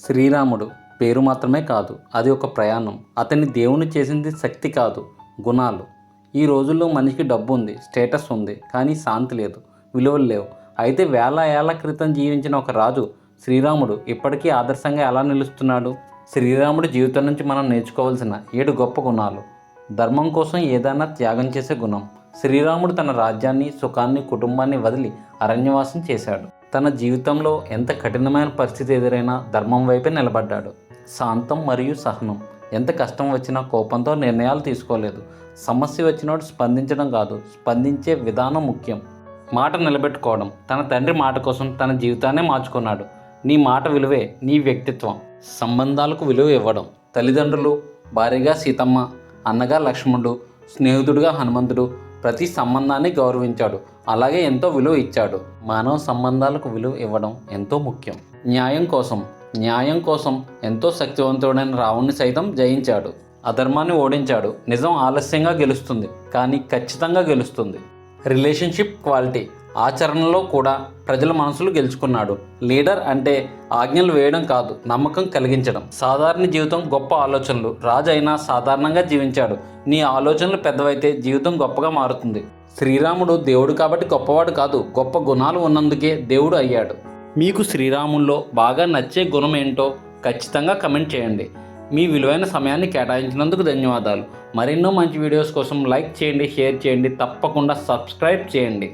శ్రీరాముడు పేరు మాత్రమే కాదు, అది ఒక ప్రయాణం. అతన్ని దేవుని చేసింది శక్తి కాదు, గుణాలు. ఈ రోజుల్లో మనిషికి డబ్బు ఉంది, స్టేటస్ ఉంది, కానీ శాంతి లేదు, విలువలు లేవు. అయితే వేల ఏళ్ల క్రితం జీవించిన ఒక రాజు శ్రీరాముడు ఇప్పటికీ ఆదర్శంగా ఎలా నిలుస్తున్నాడు? శ్రీరాముడి జీవితం నుంచి మనం నేర్చుకోవాల్సిన 7 గొప్ప గుణాలు. ధర్మం కోసం ఏదైనా త్యాగం చేసే గుణం. శ్రీరాముడు తన రాజ్యాన్ని, సుఖాన్ని, కుటుంబాన్ని వదిలి అరణ్యవాసం చేశాడు. తన జీవితంలో ఎంత కఠినమైన పరిస్థితి ఎదురైనా ధర్మం వైపే నిలబడ్డాడు. శాంతం మరియు సహనం. ఎంత కష్టం వచ్చినా కోపంతో నిర్ణయాలు తీసుకోలేదు. సమస్య వచ్చినప్పుడు స్పందించడం కాదు, స్పందించే విధానం ముఖ్యం. మాట నిలబెట్టుకోవడం. తన తండ్రి మాట కోసం తన జీవితాన్నే మార్చుకున్నాడు. నీ మాట విలువే నీ వ్యక్తిత్వం. సంబంధాలకు విలువ ఇవ్వడం. తల్లిదండ్రులు, భార్యగా సీతమ్మ, అన్నగా లక్ష్మణుడు, స్నేహితుడిగా హనుమంతుడు. ప్రతి సంబంధాన్ని గౌరవించాడు, అలాగే ఎంతో విలువ ఇచ్చాడు. మానవ సంబంధాలకు విలువ ఇవ్వడం ఎంతో ముఖ్యం. న్యాయం కోసం ఎంతో శక్తివంతుడైన రావణ్ణి సైతం జయించాడు. అధర్మాన్ని ఓడించాడు. నిజం ఆలస్యంగా గెలుస్తుంది, కానీ ఖచ్చితంగా గెలుస్తుంది. Relationship quality. ఆచరణలో కూడా ప్రజల మనసులు గెలుచుకున్నాడు. లీడర్ అంటే ఆజ్ఞలు వేయడం కాదు, నమ్మకం కలిగించడం. సాధారణ జీవితం, గొప్ప ఆలోచనలు. రాజు అయినా సాధారణంగా జీవించాడు. నీ ఆలోచనలు పెద్దవైతే జీవితం గొప్పగా మారుతుంది. శ్రీరాముడు దేవుడు కాబట్టి గొప్పవాడు కాదు, గొప్ప గుణాలు ఉన్నందుకే దేవుడు అయ్యాడు. మీకు శ్రీరాముల్లో బాగా నచ్చే గుణం ఏంటో ఖచ్చితంగా కమెంట్ చేయండి. మీ విలువైన సమయాన్ని కేటాయించినందుకు ధన్యవాదాలు. మరెన్నో మంచి వీడియోస్ కోసం లైక్ చేయండి, షేర్ చేయండి, తప్పకుండా సబ్స్క్రైబ్ చేయండి.